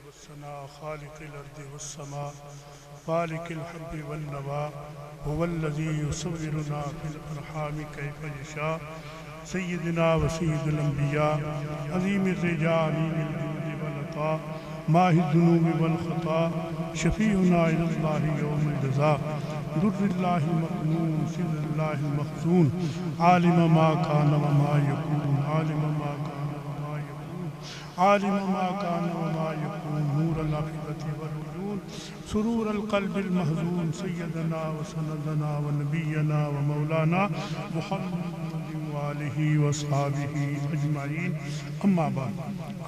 والثناء خالق الأرض والسماء فالق الحب والنوى هو الذي يصورنا في الأرحام كيف يشاء سيدنا وسيد الأنبياء عظيم الرجاء عظيم الجود والعطاء ماهي الذنوب والخطا شفيعنا إلى الله يوم الجزاء در الله المكنون سر الله المخزون عالم ما كان وما يكون عالم ما كان وما يكون عالم ما كان وما يكون نور العقيدة والوجود سرور القلب المهزون سيدنا وسندنا ونبينا ومولانا محمد وآله وصحبه أجمعين أما بعد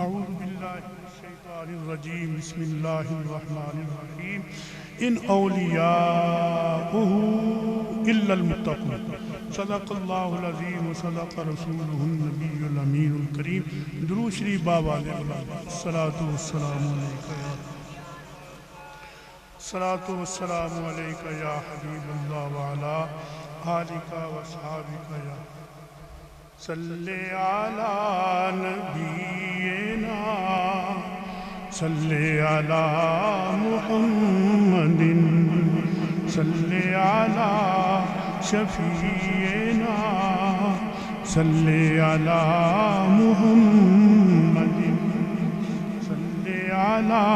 أعوذ بالله من الشيطان الرجيم بسم الله الرحمن الرحيم إن أولياؤه إلا المتقون صدق الله العظيم وصدق رسوله النبي الأمين الكريم درود شریف بابا الصلاة والسلام عليك يا الصلاة والسلام عليك يا حبيب الله وعلى آلك وأصحابك يا صل على نبينا صل على محمد صل على شفيعنا صل على محمد صل على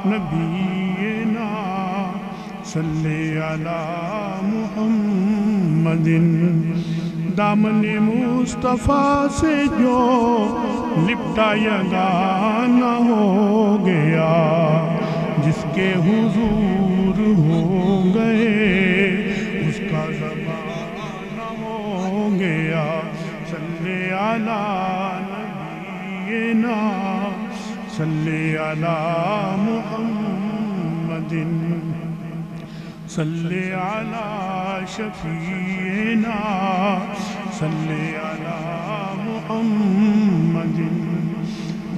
نبينا صل على محمد دامن مصطفیٰ سے جو لپٹا یگانہ ہو گیا جس کے حضور ہو گئے اس کا زمانہ ہو گیا صلی علی نبینا صلی علی محمد صلی علی شفیعنا صلی علی محمد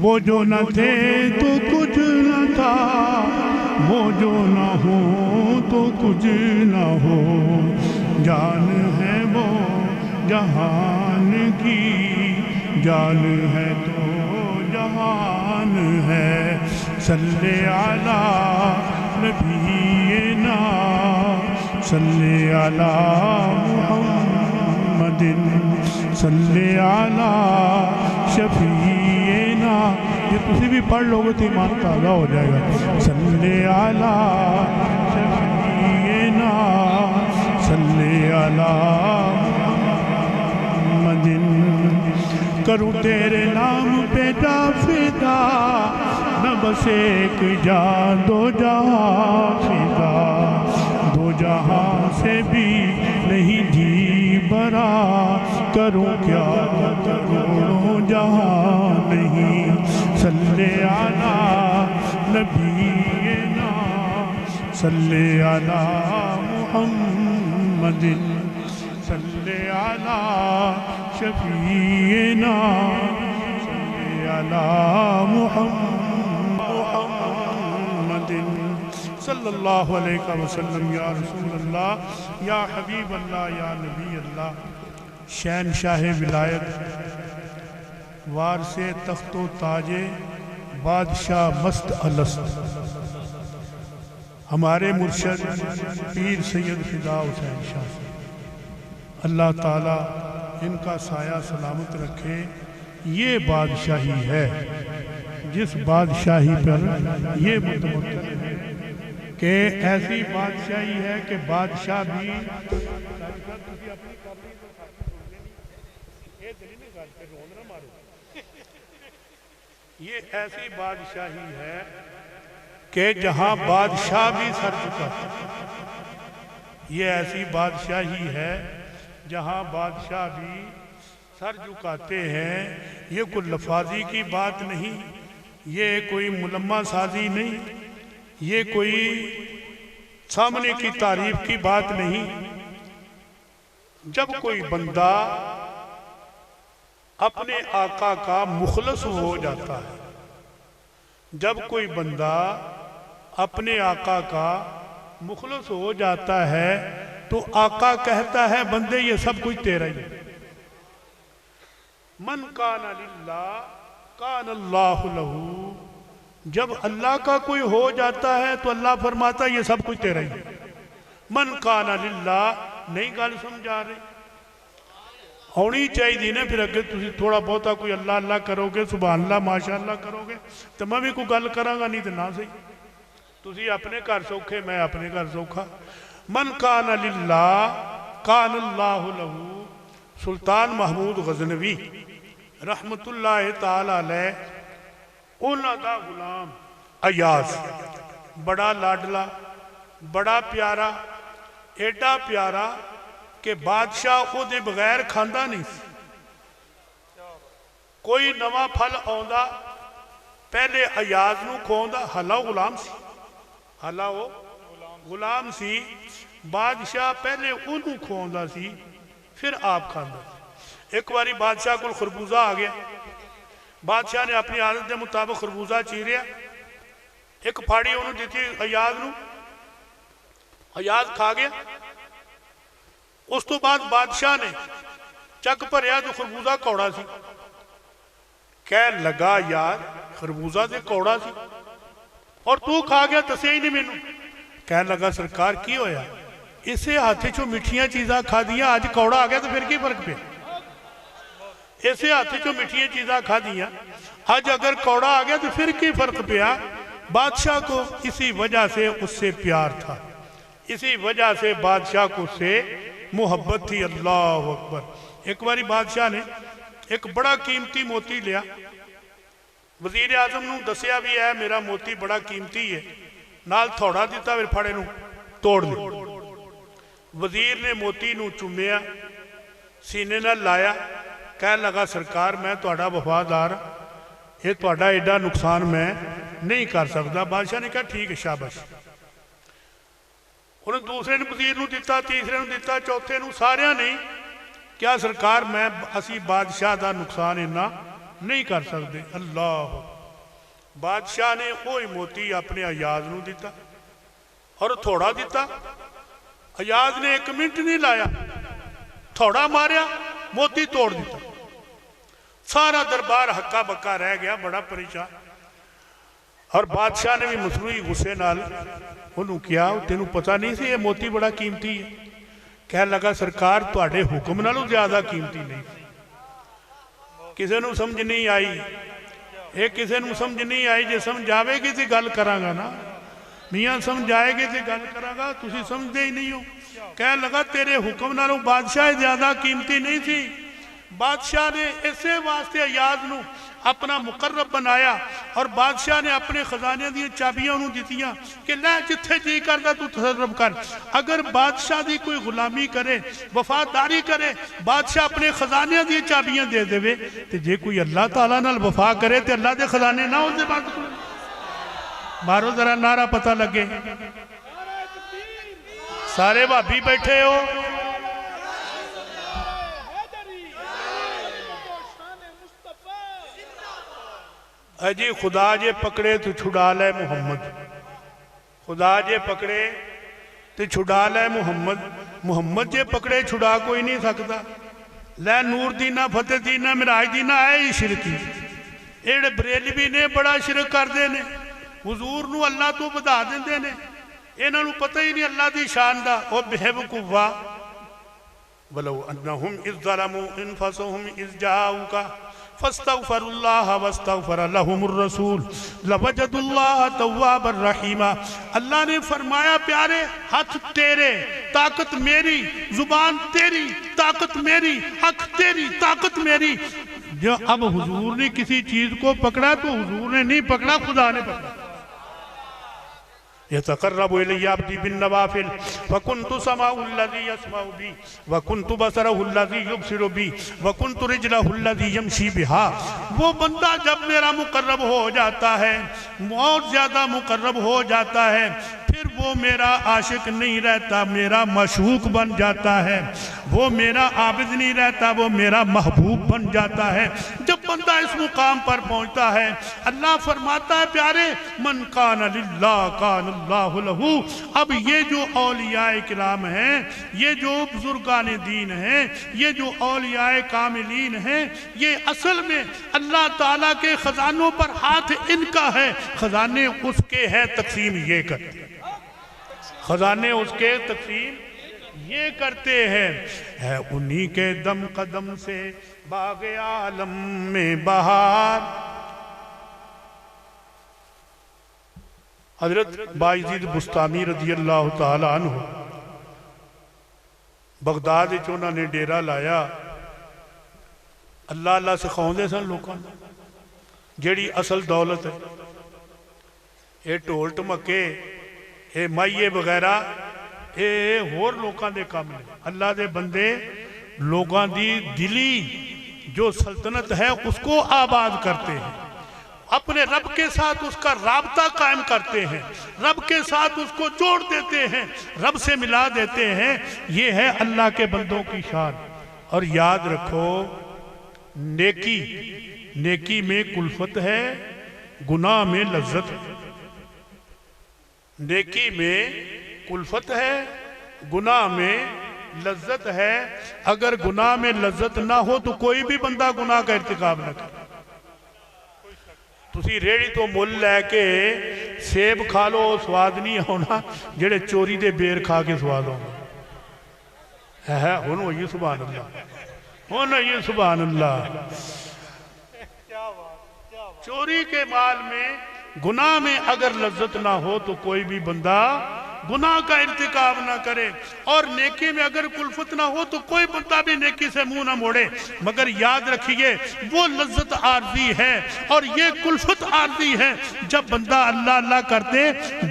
وہ جو نہ تھے تو کچھ نہ تھا وہ جو نہ ہو تو کچھ نہ ہو جان ہے وہ جہان کی جان ہے تو جہان ہے صلی علی نبینا صلی علی محمد صلی علی شفیعنا یہ تسی بھی پڑھ لو گے تو ایمان تازہ ہو جائے گا صلی علی شفیعنا صلی علی محمد کروں تیرے نام پہ جا فدا نہ بس ایک جا دو جہاں فدا دو جہاں سے بھی نہیں جی برا کروں کیا کروڑوں جہاں نہیں صلی علی نبینا صلی علی محمد صلی علی شفیعنا صلی علی محمد صلی اللہ علیہ وسلم یا رسول اللہ یا حبیب اللہ یا نبی اللہ شہنشاہ ولایت وارث تخت و تاج بادشاہ مست الست ہمارے مرشد پیر سید فدا حسین شاہ اللہ تعالیٰ ان کا سایہ سلامت رکھے یہ بادشاہی ہے جس بادشاہی پر یہ متمکن ہے کہ ایسی بادشاہی ہے کہ بادشاہ بھی یہ ایسی بادشاہی ہے کہ جہاں بادشاہ بھی سر جھکاتے ہیں یہ ایسی بادشاہی ہے جہاں بادشاہ بھی سر جھکاتے ہیں یہ کوئی لفاظی کی بات نہیں یہ کوئی ملمہ سازی نہیں یہ کوئی سامنے کی تعریف کی بات نہیں جب کوئی بندہ اپنے آقا کا مخلص ہو جاتا ہے جب کوئی بندہ اپنے آقا کا مخلص ہو جاتا ہے تو آقا کہتا ہے بندے یہ سب کچھ تیرا ہی ہے من کان للہ کان اللہ لہو جب اللہ کا کوئی ہو جاتا ہے تو اللہ فرماتا ہے یہ سب کچھ تیرا ہی ہے۔ من کان للہ، نہیں گل سمجھا رہے ہونی چاہیے نا۔ پھر اگر تسی تھوڑا بہتا کوئی اللہ اللہ کرو گے، سبحان اللہ ماشاءاللہ کرو گے تو میں بھی کوئی گل کراں گا، نہیں تو نہ صحیح۔ تسی اپنے گھر سوکھے، میں اپنے گھر سوکھا۔ من کان للہ کان اللہ لہو۔ سلطان محمود غزنوی رحمت اللہ تعالی علیہ، انہاں دا غلام ایاز بڑا لاڈلا، بڑا پیارا، ایڈا پیارا کہ بادشاہ او دے بغیر کھاندا نہیں سی۔ کوئی نواں پھل آندا پہلے ایاز نو کھوندا، حالا غلام سی، حالا وہ غلام سی، بادشاہ پہلے انہوں کھوندا سی پھر آپ کھاندا سی۔ ایک باری بادشاہ کو خربوزہ آ گیا، بادشاہ نے اپنی عادت کے مطابق خربوزہ چیریا، ایک پھاڑی انہوں دیتی ایاز نو، ایاز کھا گیا۔ اس تو بعد بادشاہ نے چک بھریا تو خربوزہ کوڑا سی، کہہ لگا یار خربوزہ تے کوڑا سی اور تو کھا گیا دسیا ہی نہیں مینوں۔ کہہ لگا سرکار کی ہویا، اسے ہاتھے چو مٹھیاں چیزاں کھا دیا، آج کوڑا آ گیا تو پھر کی فرق پہ؟ اسے ہاتھے چو مٹھیاں چیزاں کھا دیا، آج اگر کوڑا آ گیا تو پھر کی فرق پیا؟ بادشاہ کو اسی وجہ سے اس سے پیار تھا، اسی وجہ سے بادشاہ کو اس سے محبت تھی۔ اللہ اکبر۔ ایک باری بادشاہ نے ایک بڑا قیمتی موتی لیا، وزیر اعظم نو دسیا بھی ہے میرا موتی بڑا قیمتی ہے، نال تھوڑا دیتا پھر پھڑے نو توڑ دے۔ وزیر نے موتی نو چومیا، سینے نہ لایا، کہہ لگا سرکار میں تہاڈا وفادار، یہ تہاڈا ایڈا نقصان میں نہیں کر سکتا۔ بادشاہ نے کہا ٹھیک ہے شاباش۔ انہوں نے دوسرے نے وزیر نو دیتا، تیسرے نو دیتا، چوتھے نو، سارے نہیں، کیا سرکار میں اسی بادشاہ دا نقصان اینا نہیں کر سکتے۔ اللہ، بادشاہ نے وہی موتی اپنے ایاز نو دیتا اور تھوڑا دیتا۔ ایاز نے ایک منٹ نہیں لایا، تھوڑا ماریا، موتی توڑ دیتا۔ سارا دربار ہکا بکا رہ گیا، بڑا پریشان، اور بادشاہ نے بھی مصنوعی غصے نال انہوں کیا تینوں پتہ نہیں سی یہ موتی بڑا قیمتی ہے؟ کہہ لگا سرکار تواڈے حکم نالوں زیادہ قیمتی نہیں۔ کسے نو سمجھ نہیں آئی، ایک کسے نو سمجھ نہیں آئی، جے سمجھ آوے گی تے گل کراں گا نا، میاں سمجھ آئے گی تے گل کراں گا، تسی سمجھ دے ہی نہیں ہو۔ کہہ لگا تیرے حکم نالوں بادشاہ زیادہ قیمتی نہیں تھی۔ بادشاہ نے اسے واسطے ایاز نو اپنا مقرب بنایا اور بادشاہ نے اپنے خزانے دی چابیاں انہوں دیتیاں کہ لے جتھے جی کردا تو تصرف کر۔ اگر بادشاہ دی کوئی غلامی کرے، وفاداری کرے، بادشاہ اپنے خزانے دی چابیاں دے دے وے، تو جے کوئی اللہ تعالیٰ نال وفا کرے تو اللہ دے خزانے نہ ہو دے بات کرے۔ مارو ذرا نعرہ پتہ لگے، سارے بھابی بیٹھے ہو، اے جی خدا جے پکڑے تو چھڑا لے محمد، خدا جے پکڑے تو چھڑا لے محمد، محمد جے پکڑے چھڑا کوئی نہیں سکتا۔ لے نور دینا فتح دینا مراج دینا آئے ہی شرکی، ایڑے بریلوی نے بڑا شرک کر دے نے، حضور نو اللہ تو بدا دیں دے نے، انہوں نے پتہ ہی نہیں اللہ دی شان دا۔ او بحبکوا وَلَوْ أَنَّهُمْ إِذْ ظَلَمُوا أَنفُسَهُمْ إِذْ جَاءُوكَ فَاسْتَغْفَرُوا اللَّهَ وَاسْتَغْفَرَ لَهُمُ الرَّسُولُ لَوَجَدُوا اللَّهَ تَوَّابًا رَحِيمًا۔ اللہ نے فرمایا پیارے ہاتھ تیرے، طاقت میری، زبان تیری، طاقت میری، حق تیری، طاقت میری۔ جو اب حضور نے کسی چیز کو پکڑا تو حضور نے نہیں پکڑا، خدا نے پکڑا۔ يتقرب إلي عبدي بالنوافل فكنت سمعه الذي يسمع بي وكنت بصره الذي يبصر بي وكنت رجله الذي يمشي بها۔ وہ بندہ جب میرا مقرب ہو جاتا ہے، بہت زیادہ مقرب ہو جاتا ہے، پھر وہ میرا عاشق نہیں رہتا، میرا مشوق بن جاتا ہے، وہ میرا عابد نہیں رہتا، وہ میرا محبوب بن جاتا ہے۔ جب بندہ اس مقام پر پہنچتا ہے، اللہ فرماتا ہے پیارے من کان للہ کان اللہ لہو۔ اب یہ جو اولیاء کرام ہیں، یہ جو بزرگان دین ہیں، یہ جو اولیاء کاملین ہیں، یہ اصل میں اللہ تعالیٰ کے خزانوں پر ہاتھ ان کا ہے، خزانے اس کے ہیں، تقسیم یہ کرتے ہیں، خزانے اس کے تقسیم یہ کرتے ہیں۔ ہے انہی کے دم قدم سے باغ عالم میں بہار۔ حضرت بایزید بستامی رضی اللہ تعالیٰ عنہ بغداد انہوں نے ڈیرہ لایا، اللہ اللہ سکھاؤں دے سن لوگوں جیڑی اصل دولت ہے، اے ٹول ٹمکے، اے مائیے وغیرہ، اے ہور لوگوں دے کام ہے۔ اللہ دے بندے لوگوں دی دلی جو سلطنت ہے اس کو آباد کرتے ہیں، اپنے رب کے ساتھ اس کا رابطہ قائم کرتے ہیں، رب کے ساتھ اس کو جوڑ دیتے ہیں، رب سے ملا دیتے ہیں۔ یہ ہے اللہ کے بندوں کی شان۔ اور یاد رکھو نیکی، نیکی میں کلفت ہے، گناہ میں لذت ہے۔ نیکی میں کلفت ہے، گناہ میں لذت ہے۔ اگر گناہ میں لذت نہ ہو تو کوئی بھی بندہ گناہ کا ارتکاب نہ کرے۔ تسی ریڑی تو مل لے کے سیب کھا لو سواد نہیں ہونا جڑے چوری دے بیر کھا کے سواد ہونا ہے۔ ہونو یہ سبحان اللہ، ہونو یہ سبحان اللہ۔ چوری کے مال میں، گناہ میں اگر لذت نہ ہو تو کوئی بھی بندہ گناہ کا ارتکاب نہ کرے، اور نیکی میں اگر کلفت نہ ہو تو کوئی بندہ بھی نیکی سے منہ نہ موڑے۔ مگر یاد رکھیے وہ لذت عارضی ہے اور یہ کلفت عارضی ہے۔ جب بندہ اللہ اللہ کرتے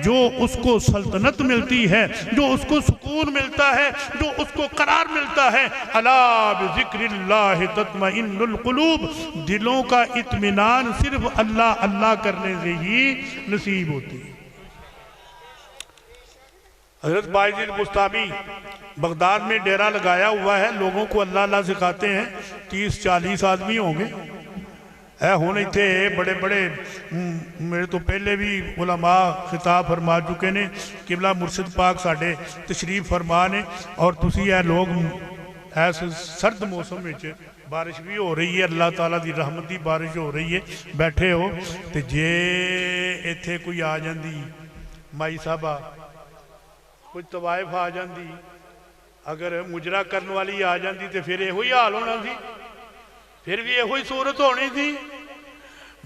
جو اس کو سلطنت ملتی ہے، جو اس کو سکون ملتا ہے، جو اس کو قرار ملتا ہے، الا بذکر اللہ تطمئن القلوب، دلوں کا اطمینان صرف اللہ اللہ کرنے سے ہی نصیب ہوتی ہے۔ حضرت بایزید بستامی بغداد میں ڈیرہ لگایا ہوا ہے، لوگوں کو اللہ اللہ سکھاتے ہیں، 30-40 آدمی ہوں گے۔ اے ہونے تھے بڑے بڑے، میرے تو پہلے بھی علماء خطاب فرما چکے نے، قبلہ مرشد پاک ساڑھے تشریف فرمانے، اور تسی اے لوگ ایسے سرد موسم میں بارش بھی ہو رہی ہے، اللہ تعالیٰ دی رحمت دی بارش ہو رہی ہے، بیٹھے ہو تے جے ایتھے کوئی آ جاندی مائی صاحبہ، کوئی طوائف آ جاندی، اگر مجرہ کرنے والی آ جاندی تو پھر یہ ہوئی حال ہونا تھی، پھر بھی یہ ہوئی صورت ہونی تھی۔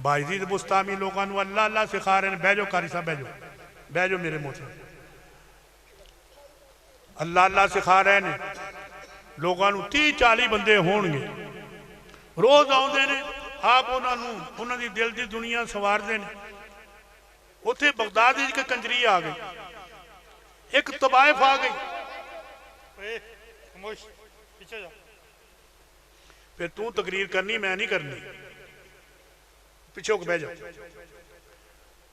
بایزید بستامی لوگاں نو اللہ اللہ سکھا رہے ہیں، بیجو قاری صاحب بیجو، بیجو میرے محترم، اللہ اللہ سکھا رہے ہیں لوگاں نو 30-40 بندے ہون گے، روز آؤں دے نے، آپ انہوں دی دل دی دنیا سوار دے نے۔ اتھے بغداد کے کنجری آ گئی، ایک طبائف آ گئی، پھر تو تقریر کرنی میں نہیں کرنی، پیچھے کو بہ جاؤ۔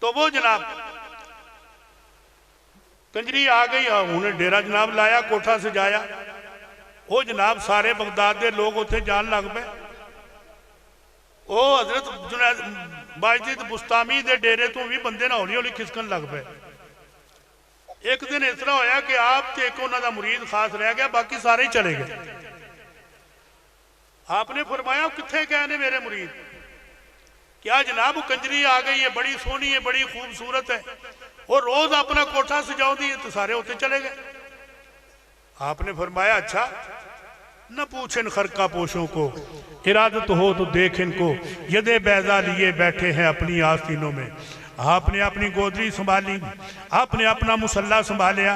تو وہ جناب کنجری آ گئی، انہیں ڈیرہ جناب لایا، کوٹھا سے جایا، وہ جناب سارے بغداد دے لوگ اتھے جان لگ پہ۔ وہ حضرت بایزید بستامی دے ڈیرے تو بھی بندے نہ ہولی ہولی کھسکن لگ پہ۔ ایک دن اس طرح ہویا کہ آپ تے ایک انہوں دا مرید خاص رہ گیا، باقی سارے ہی چلے گئے۔ آپ نے فرمایا کتھے کہنے میرے مرید؟ کیا جناب کنجری آ گئی ہے، بڑی سونی ہے، بڑی خوبصورت ہے، اور روز اپنا کوٹھا سجاؤ دی تو سارے ہوتے چلے گئے۔ آپ نے فرمایا اچھا، نہ پوچھن خرقہ پوشوں کو، ارادت ہو تو دیکھ ان کو، یدے بیضا لیے بیٹھے ہیں اپنی آستینوں میں۔ آپ نے اپنی گودری سنبھالی، آپ نے اپنا مسلح سنبھالیا،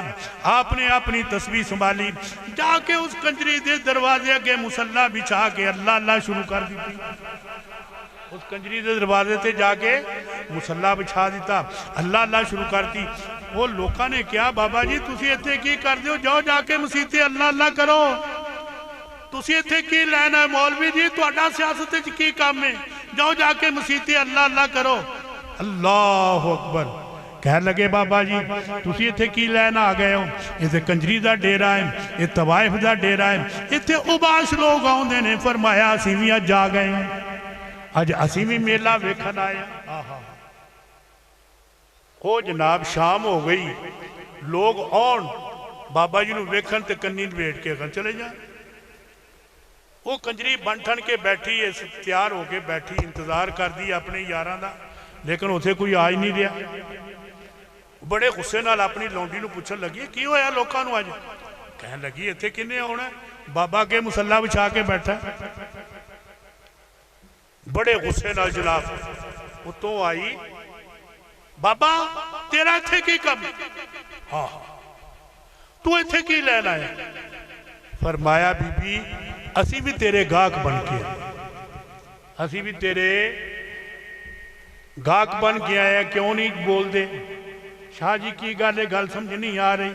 آپ نے اپنی تسبیح سنبھالی، جا کے اس کنجری دے دروازے کے مسلح بچھا کے اللہ اللہ شروع کر دیتی۔ اس کنجری دے دروازے تے جا کے مسلح بچھا دیتا، اللہ اللہ شروع کرتی۔ وہ لوکاں نے کیا بابا جی تسی ایتھے کی کر دیو، جاؤ جا کے مسیتے اللہ اللہ کرو، تسی ایتھے کی لینا ہے مولوی جی، تو اڈا سیاست کی کام میں، جاؤ جا کے مسیتے اللہ اللہ کرو۔ اللہ اکبر، کہنے لگے بابا جی تسی اتھے کی لین آ گئے ہو؟ اتھے کنجری دا ڈیرا ہے، یہ طوائف دا ڈیرا ہے، اتھے اباش لوگ آؤندے نے۔ فرمایا اسی بھی اج جا گئے ہیں، اج اسی بھی میلہ ویکھن آئے ہیں۔ او جناب شام ہو گئی، لوگ آن بابا جی نو ویکھن تے کنی بیٹھ کے گھر چلے جائیں۔ وہ کنجری بن ٹھن کے بیٹھی ہے، تیار ہو کے بیٹھی، انتظار کر دی اپنے یاراں دا، لیکن اتھے کوئی آج نہیں رہا۔ بڑے غصے نال اپنی لونڈی نو پوچھن لگی کی ہویا لوکاں نو آج؟ کہنے لگی اتھے کنے آنا ہے؟ بابا کے مسلح بچھا کے بیٹھا ہے۔ بڑے غصے نال جناب اتوں آئی، بابا تیرا اتھے کی کم؟ ہاں تو اتھے کی لینا ہے؟ فرمایا بی بی اسی بھی تیرے گاہک بن کے، اسی بھی تیرے گاہک بن کے آیا، کیوں نہیں بول دے؟ شاہ جی کی گالے گال سمجھ نہیں آ رہی،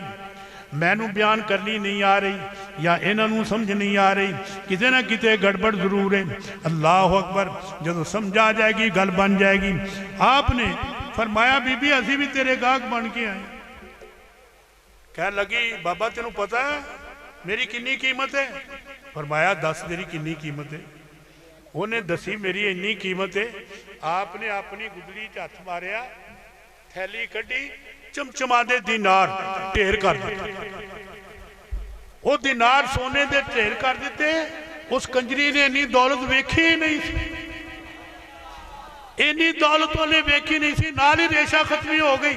میں نو بیان کرنی نہیں آ رہی، یا انہوں نو سمجھ نہیں آ رہی، کتے نہ کتے گڑبڑ ضرور ہے۔ اللہ اکبر، جب سمجھا جائے گی گل بن جائے گی۔ آپ نے فرمایا بی بی اسی بھی تیرے گاہک بن کے آئے۔ کہنے لگی بابا تینوں پتہ ہے میری کنی قیمت ہے؟ فرمایا دس میری کنی قیمت ہے؟ انہیں دسی میری انی قیمت ہے۔ آپ نے اپنی گدری ہاتھ ماریا، تھیلی کڈی، چمچما دے دینار ٹھیر کر دیتے۔ وہ دینار سونے دے ٹھیر کر دیتے۔ اس کنجری نے انی دولت ویکھی ہی نہیں سی، انی دولت انہیں ویکھی نہیں سی، نالی ریشہ ختمی ہو گئی۔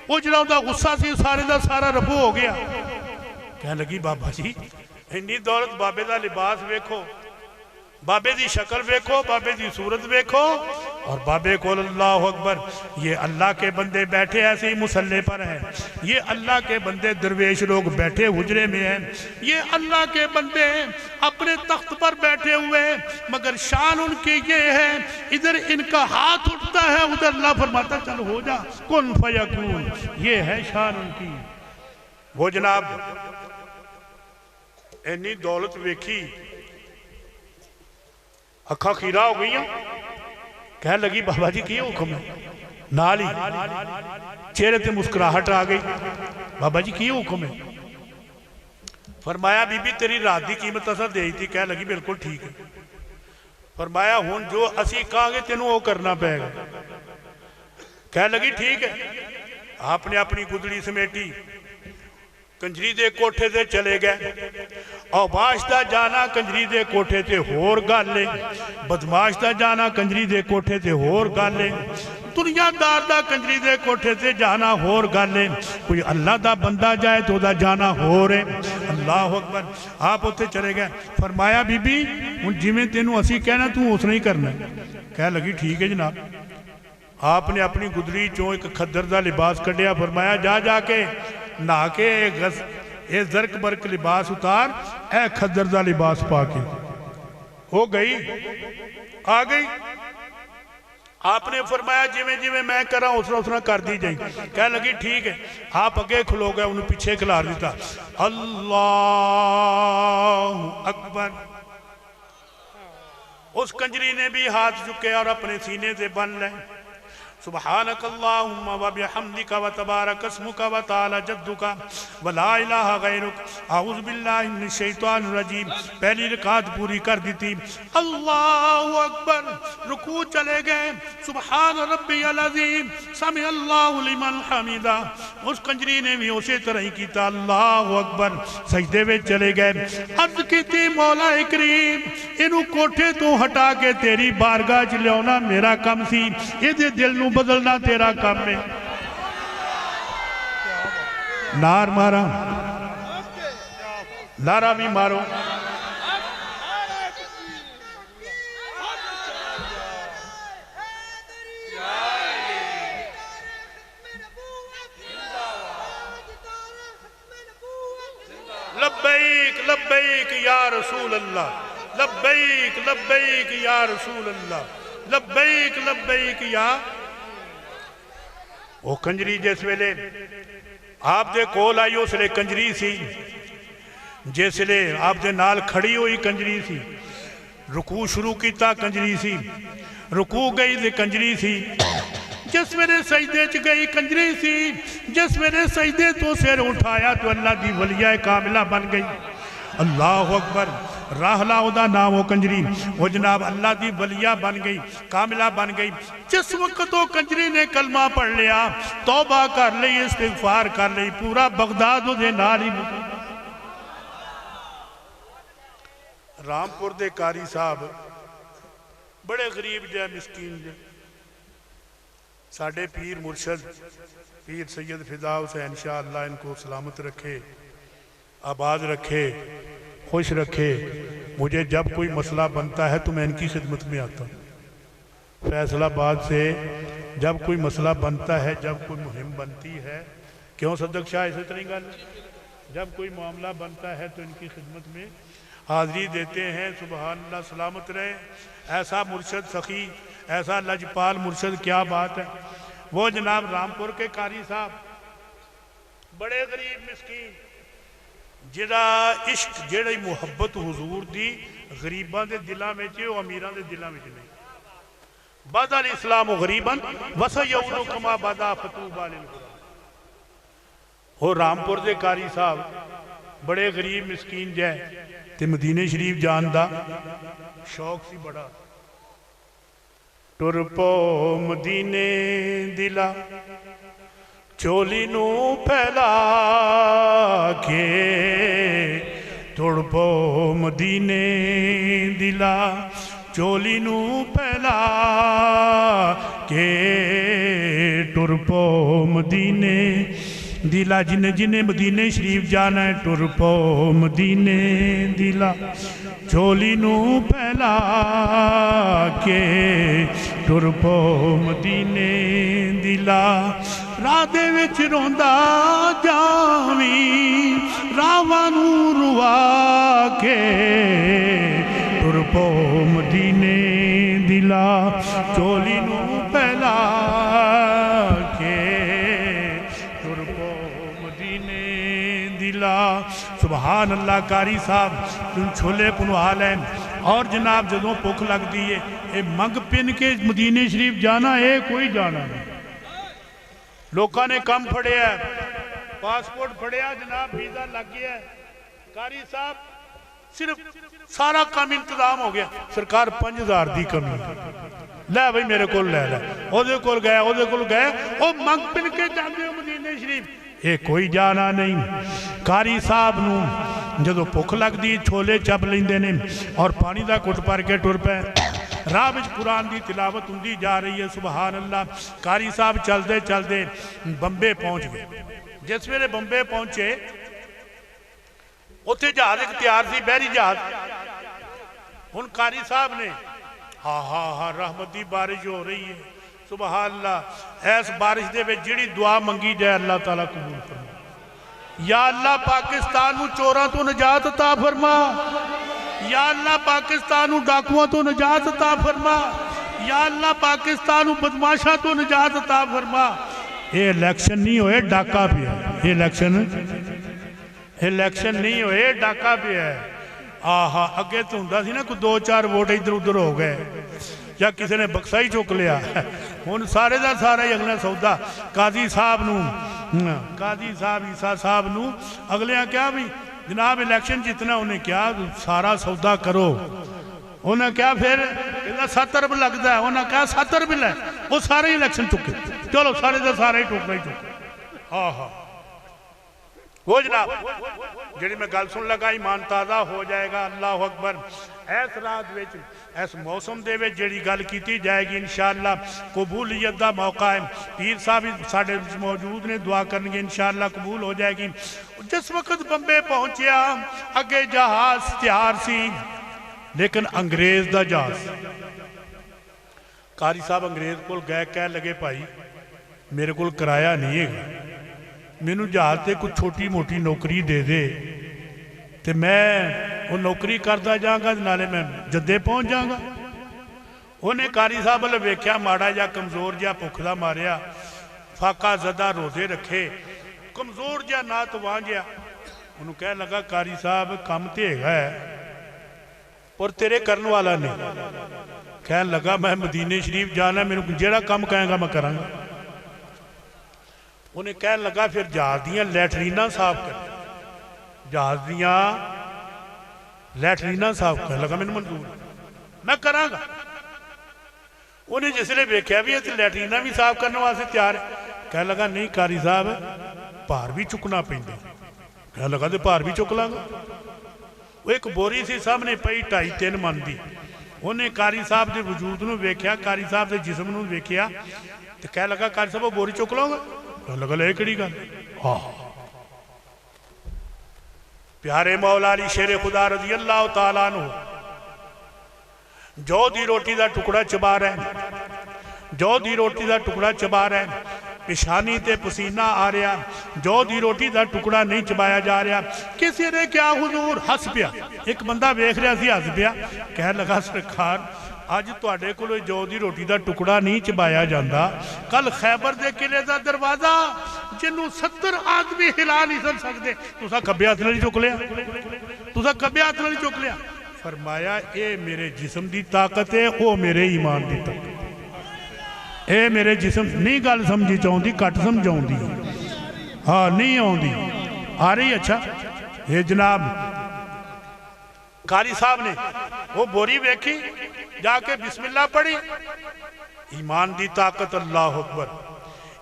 وہ جنہوں دا غصہ سی سارے دا سارا رفو ہو گیا۔ کہنے لگی بابا جی انی دولت، بابے دا لباس ویکھو، بابے دی شکل ویکھو، بابے دی صورت ویکھو، اور بابے کو اللہ اکبر، یہ اللہ کے بندے بیٹھے ایسے ہی مسلح پر ہیں، یہ اللہ کے بندے درویش لوگ بیٹھے حجرے میں ہیں، یہ اللہ کے بندے اپنے تخت پر بیٹھے ہوئے، مگر شان ان کی یہ ہے ادھر ان کا ہاتھ اٹھتا ہے ادھر اللہ فرماتا چل ہو جا کن فیکون، یہ ہے شان ان کی۔ وہ جناب اینی دولت ویکھی، اکھا خیرہ ہو گئی ہیں۔ کہنے لگی بابا جی کی حکم ہے؟ نالی چہرے تے مسکراہٹ آ گئی، بابا جی کی حکم ہے؟ فرمایا بی بی تیری رات دی قیمت اسا دے تھی۔ کہنے لگی بالکل ٹھیک ہے۔ فرمایا ہون جو اسی کہاں گے تینوں وہ کرنا پائے گا۔ کہنے لگی ٹھیک ہے۔ آپ نے اپنی گدڑی سمیٹی، کنجری دے کوٹھے سے چلے گئے، اور باشدہ جانا کنجری دے کوٹھے سے ہور گالے، بدماشدہ جانا کنجری دے کوٹھے سے ہور گالے، دنیا دار دا کنجری دے کوٹھے سے جانا ہور گالے، کوئی اللہ دا بندہ جائے تو دا جانا ہور ہے۔ اللہ اکبر، آپ ہوتے چلے گئے۔ فرمایا بی بی ان جی میں تینوں اسی کہنا تو اس نہیں کرنا ہے۔ کہہ لگی ٹھیک ہے جناب۔ آپ نے اپنی گدری چوں ایک کھدر دا لباس کڑیا، فرمایا جا جا کے نہ کے اے زرک برک لباس اتار، اے کھدر دا لباس پا کے۔ ہو گئی، آ گئی۔ آپ نے فرمایا جویں میں کر رہا ہوں اسنا کر دی جائیں۔ کہنے لگی ٹھیک ہے۔ آپ اگے کھلو گئے، انہوں پیچھے کھلار دیتا۔ اللہ اکبر۔ اس کنجری نے بھی ہاتھ جھکے اور اپنے سینے سے بن لیں۔ سبحانک اللہم و بحمدک و تبارک اسمک و تعالی جدک و لا الہ غیرک، اعوذ باللہ من الشیطان الرجیم۔ پہلی رکعت پوری کر دیتی۔ اللہ اکبر، رکوع چلے گئے۔ سبحان ربی العظیم، سمع اللہ لمن حمیدہ۔ اس کنجری نے بھی اسی طرح ہی کیتا، اللہ اکبر، سجدے میں چلے گئے۔ عرض کی تھی مولا کریم انہوں کوٹھے تو ہٹا کے تیری بارگاہ چ لیاؤنا میرا کم سی، یہ دل نو بدلنا تیرا کام میں۔ نار مارا، نارا بھی مارو۔ لبیک لبیک یا رسول اللہ، لبیک لبیک یا رسول اللہ، لبیک لبیک یا۔ وہ کنجری جس ویلے آپ دے کول آئی اس لئے کنجری سی، جس لئے آپ دے نال کھڑی ہوئی کنجری سی، رکوع شروع کیتا کنجری سی، رکوع گئی دے کنجری سی، جس میرے سجدے چ گئی کنجری سی، جس میرے سجدے تو سر اٹھایا تو اللہ دی ولیہ کاملہ بن گئی۔ اللہ اکبر، راہلا دا نام ہو کنجری، وہ جناب اللہ دی ولیہ بن گئی، کاملہ بن گئی۔ جس وقت وہ کنجری نے کلمہ پڑھ لیا، توبہ کر لی، استغفار کر لی، پورا بغداد دے ناری۔ رامپور دے کاری صاحب بڑے غریب جائے، مسکین جائے، ساڑھے پیر مرشد پیر سید فدا حسین شاہ، اللہ ان کو سلامت رکھے، آباد رکھے، خوش رکھے۔ مجھے جب کوئی مسئلہ بنتا ہے تو میں ان کی خدمت میں آتا ہوں۔ فیصل آباد سے جب کوئی مسئلہ بنتا ہے، جب کوئی مہم بنتی ہے، کیوں صدق شاہ اسی طرح گل، جب کوئی معاملہ بنتا ہے تو ان کی خدمت میں حاضری دیتے ہیں۔ سبحان اللہ، سلامت رہے۔ ایسا مرشد سخی، ایسا لجپال مرشد، کیا بات ہے۔ وہ جناب رامپور کے کاری صاحب بڑے غریب مسکین، جڑا عشق جڑی محبت حضور دی غریبان دے دلہ میں چے، وہ امیران دے دلہ میں چے نہیں۔ بَدَ الْإِسْلَامُ غریباً وَسَيَعُودُ كَمَا بَدَا فَطُوبَى لِلْغُرَبَاءِ۔ وہ رامپور دے کاری صاحب بڑے غریب مسکین جائے تے مدینہ شریف جان دا شوق سی بڑا۔ ٹر پو مدینے دلا چولی نو پھیلا کے، ٹر پو مدینے دلا چولی نو پھیلا کے، ٹر پو مدینے دلا، جن جن مدینہ شریف جانا ہے، ٹر پو مدینے دلا چولی نو پھیلا کے، ٹر پو مدینے دلا، راہ دے وچ روندا جاویں راواں نو روا کے، ٹر پو مدینے دلا چولی نو پھیلا کے، ٹر پو مدینے دلا۔ سبحان اللہ، کاری صاحب تم چھولے کنو حال ہیں، اور جناب جدوں پک لگ دیئے، اے منگ پن کے مدینہ شریف جانا ہے، کوئی جانا نہیں۔ لوکاں نے کم پھڑے ہے، پاسپورٹ پھڑے ہے، جناب ویزا لگ گیا ہے، کاری صاحب صرف سارا کام انتظام ہو گیا، سرکار 5000 دی کمی لے بھئی میرے کول لے لے، او دے کول گئے، او منگ پن کے جاندے ہو مدینہ شریف، اے کوئی جانا نہیں۔ کاری صاحب نو جدو بھوک لگ دی، چھولے چپ لیندے نے اور پانی دا کٹ پر کے ٹر پے، راہ وچ قرآن دی تلاوت ہوندی جا رہی ہے۔ سبحان اللہ، کاری صاحب چلدے چلدے بمبے پہنچ گئے۔ جس ویلے بمبے پہنچے، اتھے جہاز ایک تیار سی، بحری جہاز۔ ان کاری صاحب نے ہاں رحمت دی بارش ہو رہی ہے، سبحان اللہ، ایس بارش دے وچ جڑی دعا منگی جائے اللہ تعالیٰ قبول فرما۔ یا اللہ پاکستان نو چوراں تو نجات عطا فرما، یا اللہ پاکستان نو ڈاکواں تو نجات عطا فرما، یا اللہ پاکستان نو بدماشاں تو نجات عطا فرما۔ یہ الیکشن نہیں ہوئے، ڈاکہ بھی ہے، یہ الیکشن نہیں ہوئے، ڈاکہ بھی ہے۔ آہا، اگے تو ہندہ سی نا کوئی 2-4 ووٹ ادھر ادھر ہو گئے، یا کسی نے بکسا ہی چک لیا، ان سارے دا سارا ہی اگلے سودا قاضی صاحب نو، قاضی صاحب عیسیٰ صاحب نو اگلے ہیں کیا بھی جناب الیکشن جتنا انہیں کیا سارا سودا کرو، انہیں کیا پھر 70 بھی لگتا ہے، انہیں کیا 70 بھی لے، وہ سارے الیکشن چکے، چلو سارے دا سارے ہی ٹوکنا ہی چکے۔ آہا وہ جناب جڑی میں گل سن لگا، ایمان تازہ ہو جائے گا۔ اللہ اکبر۔ ایس رات وچ ایس موسم دے وچ جڑی گل کیتی جائے گی انشاءاللہ قبولیت دا موقع ہے، پیر صاحب ساڑھے موجود نے، دعا کرنی گے انشاءاللہ قبول ہو جائے گی۔ جس وقت بمبے پہنچیا، اگے جہاز تیار سی، لیکن انگریز دا جہاز۔ قاری صاحب انگریز کول گئے، کہہ لگے بھائی میرے کول کرایہ نہیں ہے، مینوں جہاز تے کچھ چھوٹی موٹی نوکری دے دے تے میں وہ نوکری کردا جاؤں گا، نالے میں جدے پہنچ جاؤں گا۔ انہیں قاری صاحب نے ویکھیا ماڑا جا کمزور جا بھکھلا ماریا، فاقہ زدہ روزے رکھے، کمزور جا نہ تو وہاں گیا۔ انہوں کہہ لگا قاری صاحب کام تے ہے اور تیرے کرن والا نہیں، کہنے لگا میں مدینے شریف جانا ہے، میرے کو جیڑا کام کہیں گا میں کروں گا۔ انہیں کہنے لگا پھر جہاز دیاں لیٹرینہ صاف کر، جہاز دیاں لیٹرینہ صاف کر لگا میں نے منظور میں کراں گا۔ انہیں جس لئے بیکھیا بھی ہے تو لیٹرینہ بھی صاف کرنے واسے تیار ہے۔ کہنے لگا نہیں قاری صاحب پار بھی چکنا پہندے، کہنے لگا دے پار بھی چک لاں گا۔ وہ ایک بوری سی سامنے پئی 2.5-3 من دی، انہیں قاری صاحب دے وجود نو ویکھیا، قاری صاحب دے جسم نو ویکھیا تو کہنے لگا قاری صاحب وہ بوری چک لاؤں گا؟ کہنے لگا لے کڑی گا۔ پیارے مولا علی شیر خدا رضی اللہ تعالیٰ عنہ جو دی روٹی دا ٹکڑا چبا رہے ہیں، جو دی روٹی دا ٹکڑا چبا رہے ہیں، پیشانی تے پسینہ آ رہا، جو دی روٹی دا ٹکڑا نہیں چبایا جا رہا، کسی نے کیا حضور ہس پیا، ایک بندہ بیکھ رہا سی ہس پیا، کہہ لگا سرکار آج تو اڈے کو جو دی روٹی دا ٹکڑا نہیں چبایا جاندہ، کل خیبر دے قلعے دا دروازہ جنہوں 70 آدمی ہلا نہیں سن سکتے، تو سا کبھی ہاتھ نہیں چک لیا، تو سا کبھی ہاتھ نہیں چک لیا۔ فرمایا اے میرے جسم دی طاقت ہے، او میرے ایمان دی طاقت، اے میرے جسم نہیں گل سمجھی چاہوں دی کٹ سمجھاؤں دی، ہاں نہیں آؤں دی آ رہی۔ اچھا یہ جناب قاری صاحب نے وہ بوری بیکھی جا کے بسم اللہ پڑھی، ایمان دی طاقت، اللہ اکبر،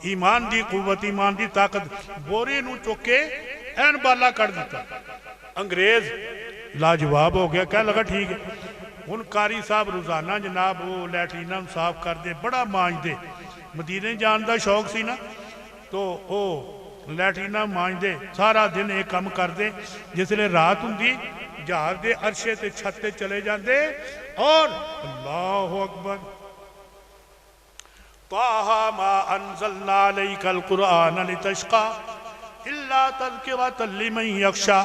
ایمان دی قوت، ایمان دی طاقت، بوری نو چکے این بالا کر دیتا۔ انگریز لاجواب ہو گیا، کہہ لگا ٹھیک ہے۔ ان قاری صاحب روزانہ جناب وہ لیٹرینہ صاف کر دے، بڑا مانج دے، مدینے جان دا شوق سی نا، تو وہ لیٹرینہ مانج دے، سارا دن ایک کم کر دے، جس لئے رات ہوں دی جہاز دے عرشے تے چھتے چلے جان دے، اور اللہ اکبر طٰہٰ ما انزلنا علیک القرآن لتشقى إلا تذكرة لمن يخشى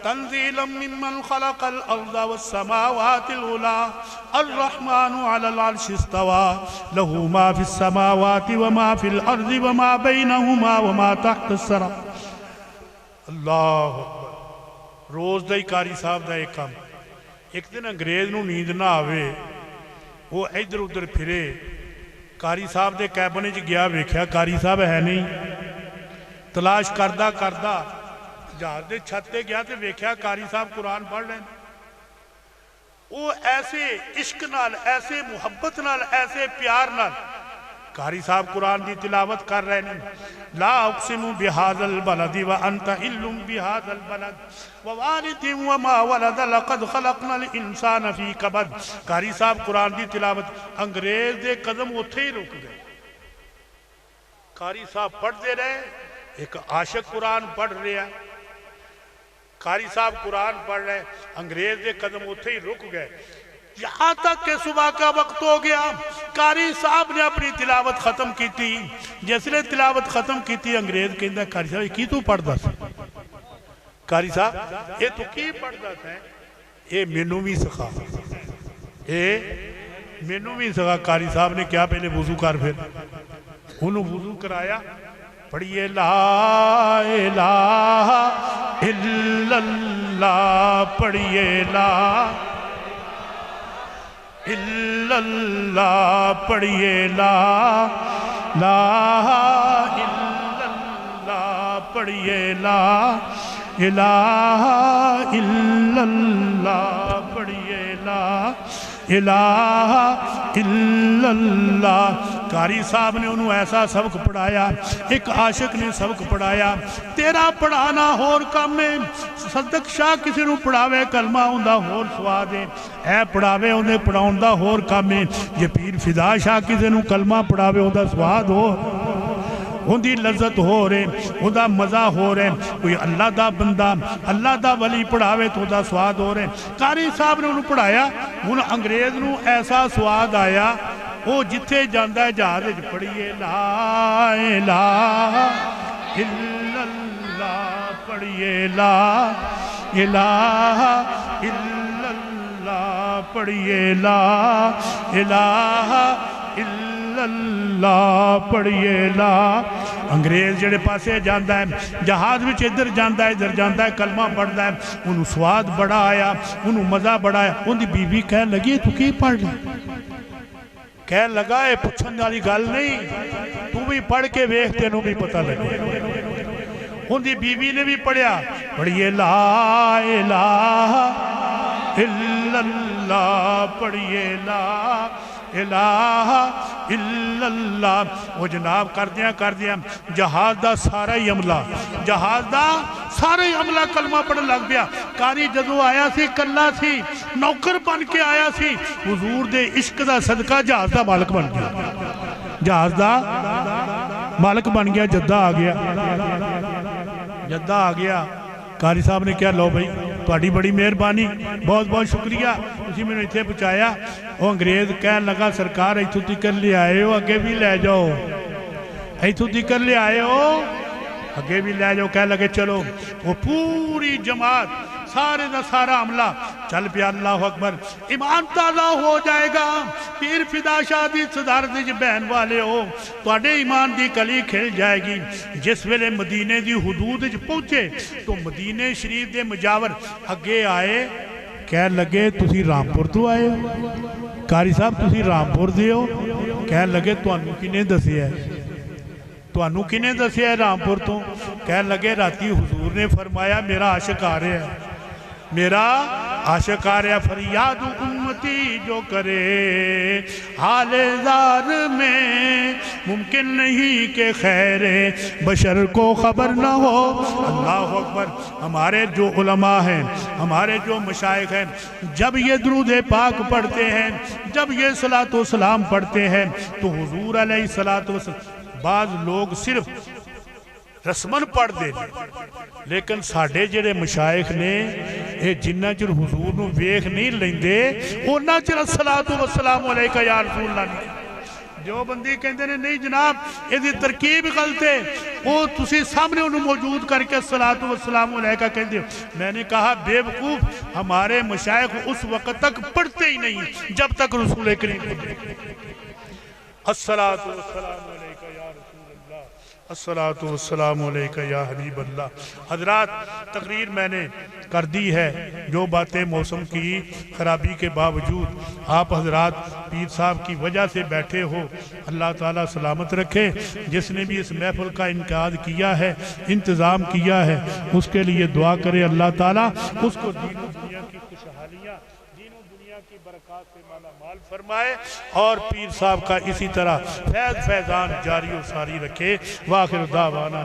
تنزيلا ممن خلق الأرض والسماوات العلى الرحمن على العرش استوى له ما في السماوات وما في الأرض وما بينهما وما تحت الثرى۔ اللہ اکبر۔ روز دائی قاری صاحب دا ایک کام، ایک دن انگریز نو نیند نہ آوے، وہ ادھر ادھر پھرے، قاری صاحب دے کیبنے جی گیا ویکھیا قاری صاحب ہے نہیں، تلاش کردہ کردہ جہاز دے چھتے گیا تے ویکھیا قاری صاحب قرآن پڑھ رہے ہیں۔ وہ ایسے عشق نال، ایسے محبت نال، ایسے پیار نال قاری صاحب قرآن دی تلاوت کر رہے ہیں۔ لا اقسم بہذا البلد وانت حل بہذا البلد ووالد وما ولد لقد خلقنا الانسان فی کبد۔ قاری صاحب قرآن دی تلاوت، انگریز دے قدم اتھے ہی رک گئے۔ قاری صاحب پڑھ دے رہے، ایک عاشق قرآن پڑھ رہا ہے، قاری صاحب قرآن پڑھ رہے، انگریز دے قدم اتھے ہی رک گئے، یہاں تک کہ صبح کا وقت ہو گیا۔ قاری صاحب نے اپنی تلاوت ختم کی تھی، جس نے تلاوت ختم کی تھی، انگریز کہندہ قاری صاحب یہ کی تو پڑھ دا سا؟ قاری صاحب یہ تو کی پڑھ دا سا؟ یہ مینوں بھی سکھا، یہ مینوں بھی سکھا۔ قاری صاحب نے کیا پہلے وضو کر پھر انہوں وضو کرایا، پڑھئے لا الہ الا اللہ، پڑھئے لا الا اللہ، پڑھئے لا الہ الا اللہ، پڑھئے لا الہ الا اللہ، پڑھئے لا الہ الا اللہ۔ قاری صاحب نے انہوں ایسا سبق پڑھایا، ایک عاشق نے سبق پڑھایا، تیرا پڑھانا ہور کام میں، صدق شاہ کسی نو پڑھاوے کلمہ ہوندہ ہور سواد ہے، اے پڑھاوے ہوندے پڑھاؤندہ ہور کام میں، یہ پیر فدا شاہ کسی نو کلمہ پڑھاوے ہوندہ سواد ہو، ہوندی لذت ہو رہے، ہوندہ مزہ ہو رہے، کوئی اللہ دا بندہ، اللہ دا ولی پڑھاوے تو ہوندہ سواد ہو رہے۔ قاری صاحب نے انہوں پڑھایا، انہوں انگریز نو ایسا سواد آیا، وہ جتھے جاندہ ہے جہاز پڑھئے لا الہ الا اللہ، پڑھئے لا الہ الا اللہ، پڑھئے لا الہ الا اللہ، پڑھئے لا۔ انگریز جڑے پاسے جاندہ ہے، جہاز وچ ادھر جاندہ ہے، کلمہ پڑھتا ہے، انہوں سواد بڑا آیا، انہوں مزہ بڑا آیا۔ ان دی بی بی کہہ لگی تو کی پڑھ لیں؟ کہہ لگا اے پچھن والی گل نہیں، تو بھی پڑھ کے ویکھ تینوں بھی پتہ لگے۔ ان دی بیوی نے بھی پڑھیا، پڑھیے لا الہ الا اللہ، پڑھیے لا الہ الا اللہ۔ وہ جناب کر دیا جہاز دا سارا ہی عملہ کلمہ پڑھ لگ پیا۔ قاری جدو آیا سی کلا سی، نوکر بن کے آیا سی، حضور دے عشق دا صدقہ جہاز دا مالک بن گیا، جہاز دا مالک بن گیا۔ جدہ آ گیا قاری صاحب نے کیا، لو بھائی تہاڈی بڑی مہربانی، بہت بہت شکریہ، تسی میں نے اتنے پہنچایا۔ وہ انگریز کہنے لگا سرکار ایتھوں تیکر لے آئے ہو، اگے بھی لے جاؤ، ایتھوں تیکر لے آئے ہو اگے بھی لے جاؤ۔ کہنے لگے چلو، وہ پوری جماعت سارے دا سارا عملہ چل پیا۔ اللہ اکبر، ایمان تازہ ہو جائے گا۔ پیر فدا شاہ دی صدارت وچ بہن والے ہو، تواڈے ایمان دی کلی کھل جائے گی۔ جس ویلے مدینے دی حدود وچ پہنچے تو مدینے شریف دے مجاور اگے آئے، کہنے لگے تسی رامپور تو آئے ہو؟ قاری صاحب تسی رامپور دے ہو؟ کہنے لگے تانوں کنے دسیا ہے؟ تانوں کنے دسیا ہے رامپور تو؟ کہنے لگے راتی حضور نے فرمایا میرا عاشق آ رہا ہے، میرا عاشق آ رہا، فریاد امتی جو کرے حال زار میں، ممکن نہیں کہ خیر بشر کو خبر نہ ہو۔ اللہ اکبر، ہمارے جو علماء ہیں، ہمارے جو مشائخ ہیں، جب یہ درود پاک پڑھتے ہیں، جب یہ صلاۃ و سلام پڑھتے ہیں تو حضور علیہ الصلاۃ والسلام، بعض لوگ صرف رسمن پڑھ دے لیکن ساڑھے جڑے مشائخ نے اے جنہ چر حضور نو ویخ نہیں لیندے اونا چر الصلاۃ والسلام علیکہ یا رسول اللہ نہیں۔ جو بندی کہندے نے نہیں جناب یہ دی ترکیب غلط ہے، وہ تسی سامنے انہوں موجود کر کے الصلاۃ والسلام علیکہ کہندے ہو۔ میں نے کہا بے وقوف، ہمارے مشائخ اس وقت تک پڑھتے ہی نہیں جب تک رسول کریم الصلاۃ والسلام علیکہ یا رسول اللہ، الصلاۃ والسلام علیکہ یا حبیب اللہ۔ حضرات تقریر میں نے کر دی ہے، جو باتیں موسم کی خرابی کے باوجود آپ حضرات پیر صاحب کی وجہ سے بیٹھے ہو، اللہ تعالیٰ سلامت رکھے۔ جس نے بھی اس محفل کا انعقاد کیا ہے، انتظام کیا ہے، اس کے لیے دعا کرے اللہ تعالیٰ اس کو دین و دنیا کی خوشحالیاں، دین و دنیا کی برکات سے مالا مال فرمائے، اور پیر صاحب کا اسی طرح فیضان جاری و ساری رکھے۔ وآخر دعوانا